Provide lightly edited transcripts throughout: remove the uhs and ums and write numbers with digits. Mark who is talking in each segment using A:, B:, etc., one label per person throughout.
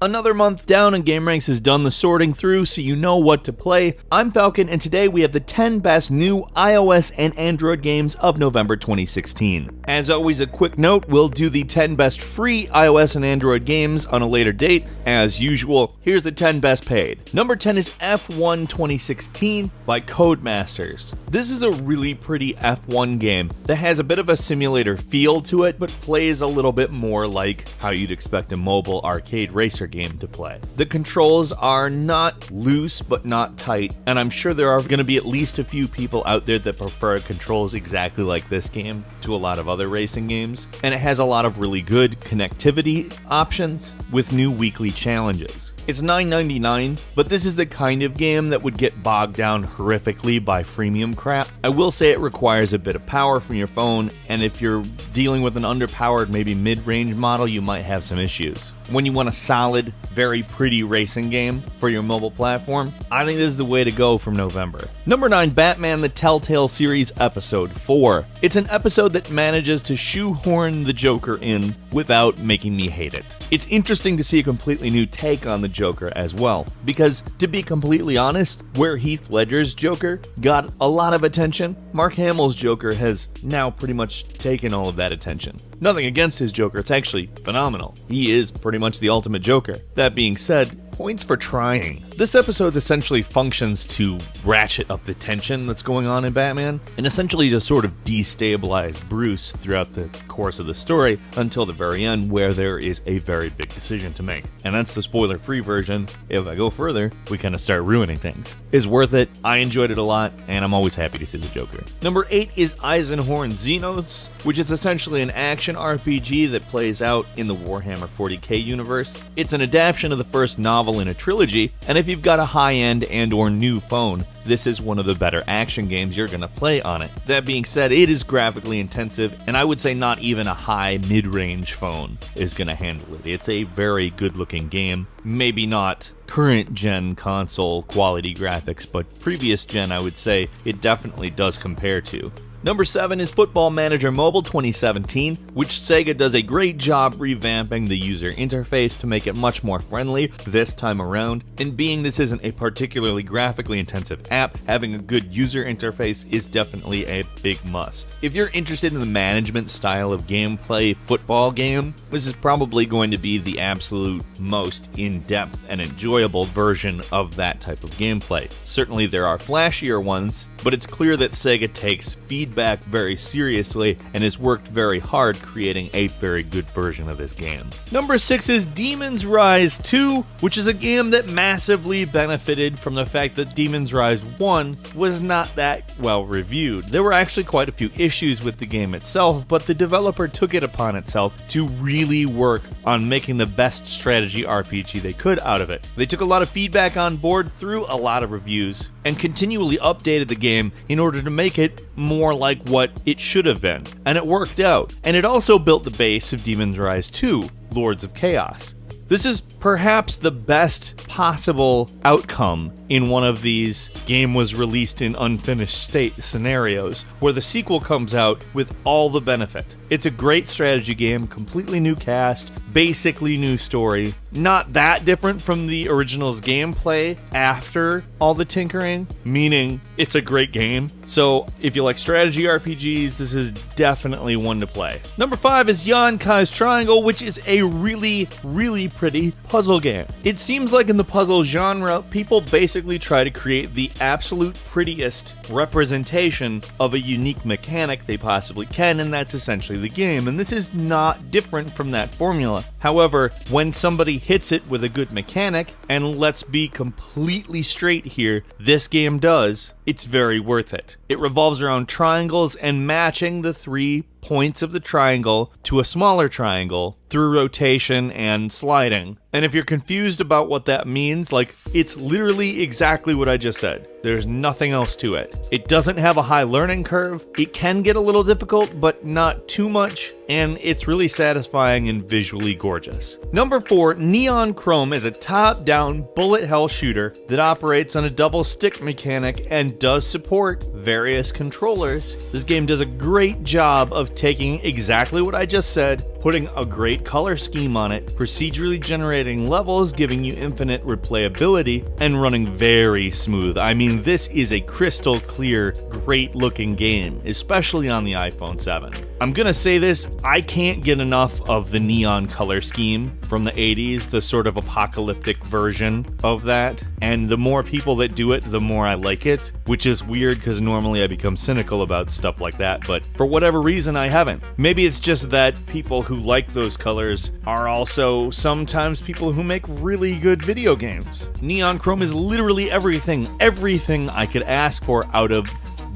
A: Another month down and GameRanks has done the sorting through so you know what to play. I'm Falcon and today we have the 10 best new iOS and Android games of November 2016. As always, a quick note, we'll do the 10 best free iOS and Android games on a later date. As usual, here's the 10 best paid. Number 10 is F1 2016 by Codemasters. This is a really pretty F1 game that has a bit of a simulator feel to it, but plays a little bit more like how you'd expect a mobile arcade racer game to play. The controls are not loose but not tight, and I'm sure there are going to be at least a few people out there that prefer controls exactly like this game to a lot of other racing games, and it has a lot of really good connectivity options with new weekly challenges. It's $9.99, but this is the kind of game that would get bogged down horrifically by freemium crap. I will say it requires a bit of power from your phone, and if you're dealing with an underpowered, maybe mid-range model, you might have some issues. When you want a solid, very pretty racing game for your mobile platform, I think this is the way to go from November. Number 9, Batman the Telltale Series Episode 4. It's an episode that manages to shoehorn the Joker in without making me hate it. It's interesting to see a completely new take on the Joker as well, because to be completely honest, where Heath Ledger's Joker got a lot of attention, Mark Hamill's Joker has now pretty much taken all of that attention. Nothing against his Joker, it's actually phenomenal. He is pretty much the ultimate Joker. That being said, points for trying. This episode essentially functions to ratchet up the tension that's going on in Batman, and essentially just sort of destabilize Bruce throughout the course of the story until the very end, where there is a very big decision to make. And that's the spoiler-free version. If I go further, we kind of start ruining things. It's worth it, I enjoyed it a lot, and I'm always happy to see the Joker. Number 8 is Eisenhorn Xenos, which is essentially an action RPG that plays out in the Warhammer 40k universe. It's an adaptation of the first novel in a trilogy, and if you've got a high-end and or new phone, this is one of the better action games you're going to play on it. That being said, it is graphically intensive, and I would say not even a high mid-range phone is going to handle it. It's a very good-looking game. Maybe not current-gen console quality graphics, but previous-gen I would say it definitely does compare to. Number 7 is Football Manager Mobile 2017, which Sega does a great job revamping the user interface to make it much more friendly this time around. And being this isn't a particularly graphically intensive app, having a good user interface is definitely a big must. If you're interested in the management style of gameplay football game, this is probably going to be the absolute most in-depth and enjoyable version of that type of gameplay. Certainly there are flashier ones, but it's clear that Sega takes feedback very seriously and has worked very hard creating a very good version of this game. Number 6 is Demon's Rise 2, which is a game that massively benefited from the fact that Demon's Rise 1 was not that well reviewed. There were actually quite a few issues with the game itself, but the developer took it upon itself to really work on making the best strategy RPG they could out of it. They took a lot of feedback on board through a lot of reviews and continually updated the game in order to make it more like what it should have been. And it worked out. And it also built the base of Demon's Rise 2, Lords of Chaos. This is perhaps the best possible outcome in one of these game was released in unfinished state scenarios, where the sequel comes out with all the benefit. It's a great strategy game, completely new cast, basically new story, not that different from the original's gameplay after all the tinkering, meaning it's a great game. So if you like strategy RPGs, this is definitely one to play. Number 5 is Yonkai's Triangle, which is a really pretty puzzle game. It seems like in the puzzle genre, people basically try to create the absolute prettiest representation of a unique mechanic they possibly can, and that's essentially the game. And this is not different from that formula. However, when somebody hits it with a good mechanic, and let's be completely straight here, this game does, it's very worth it. It revolves around triangles and matching the 3 points of the triangle to a smaller triangle through rotation and sliding. And if you're confused about what that means, like, it's literally exactly what I just said. There's nothing else to it. It doesn't have a high learning curve. It can get a little difficult, but not too much, and it's really satisfying and visually gorgeous. Number 4, Neon Chrome is a top-down bullet hell shooter that operates on a double stick mechanic and does support various controllers. This game does a great job of taking exactly what I just said, putting a great color scheme on it, procedurally generating levels, giving you infinite replayability, and running very smooth. I mean, this is a crystal clear, great looking game, especially on the iPhone 7. I'm gonna say this, I can't get enough of the neon color scheme from the 80s, the sort of apocalyptic version of that. And the more people that do it, the more I like it, which is weird because normally I become cynical about stuff like that, but for whatever reason I haven't. Maybe it's just that people who like those colors are also sometimes people who make really good video games. Neon Chrome is literally everything I could ask for out of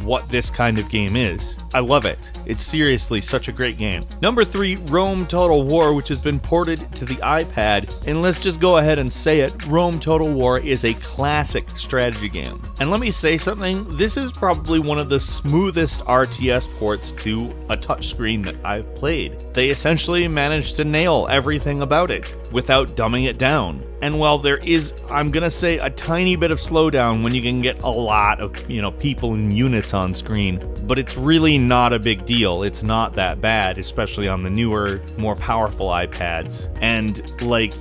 A: what this kind of game is. I love it. It's seriously such a great game. Number 3, Rome Total War, which has been ported to the iPad, and let's just go ahead and say it, Rome Total War is a classic strategy game. And let me say something, this is probably one of the smoothest RTS ports to a touchscreen that I've played. They essentially managed to nail everything about it without dumbing it down. And while there is, I'm gonna say, a tiny bit of slowdown when you can get a lot of, people and units on screen, but it's really not a big deal. It's not that bad, especially on the newer, more powerful iPads. And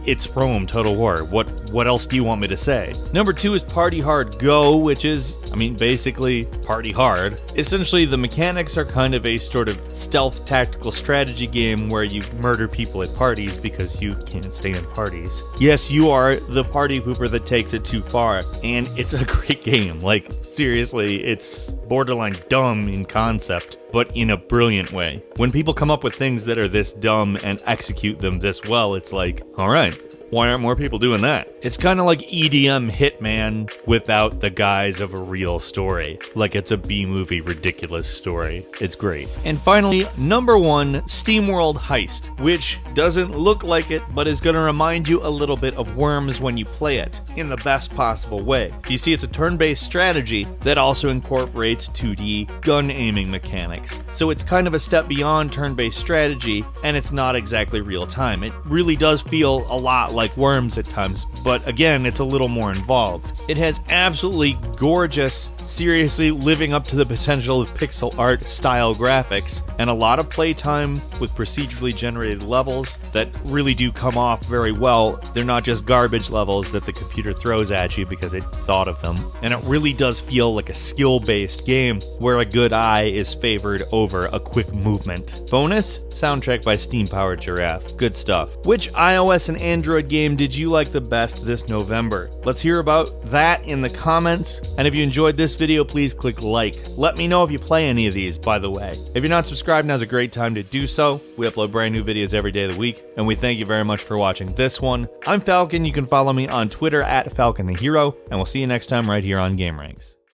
A: it's Rome Total War. What else do you want me to say? Number 2 is Party Hard Go, which is, basically Party Hard. Essentially, the mechanics are kind of a sort of stealth tactical strategy game where you murder people at parties because you can't stay in parties. Yes, you are the party pooper that takes it too far, and it's a great game. Seriously, it's borderline dumb in concept, but in a brilliant way. When people come up with things that are this dumb and execute them this well, it's like, all right, why aren't more people doing that? It's kind of like EDM Hitman without the guise of a real story. It's a B-movie ridiculous story. It's great. And finally, number 1, SteamWorld Heist, which doesn't look like it, but is gonna remind you a little bit of Worms when you play it, in the best possible way. You see, it's a turn-based strategy that also incorporates 2D gun aiming mechanics. So it's kind of a step beyond turn-based strategy, and it's not exactly real time. It really does feel a lot like Worms at times, but again, it's a little more involved. It has absolutely gorgeous, seriously living up to the potential of pixel art style graphics, and a lot of playtime with procedurally generated levels that really do come off very well. They're not just garbage levels that the computer throws at you because it thought of them. And it really does feel like a skill-based game where a good eye is favored over a quick movement. Bonus, soundtrack by Steam-Powered Giraffe. Good stuff. Which iOS and Android game did you like the best this November? Let's hear about that in the comments. And if you enjoyed this video, please click like. Let me know if you play any of these, by the way. If you're not subscribed, now's a great time to do so. We upload brand new videos every day of the week, and we thank you very much for watching this one. I'm Falcon. You can follow me on Twitter at Falcon the Hero, and we'll see you next time right here on GameRanks.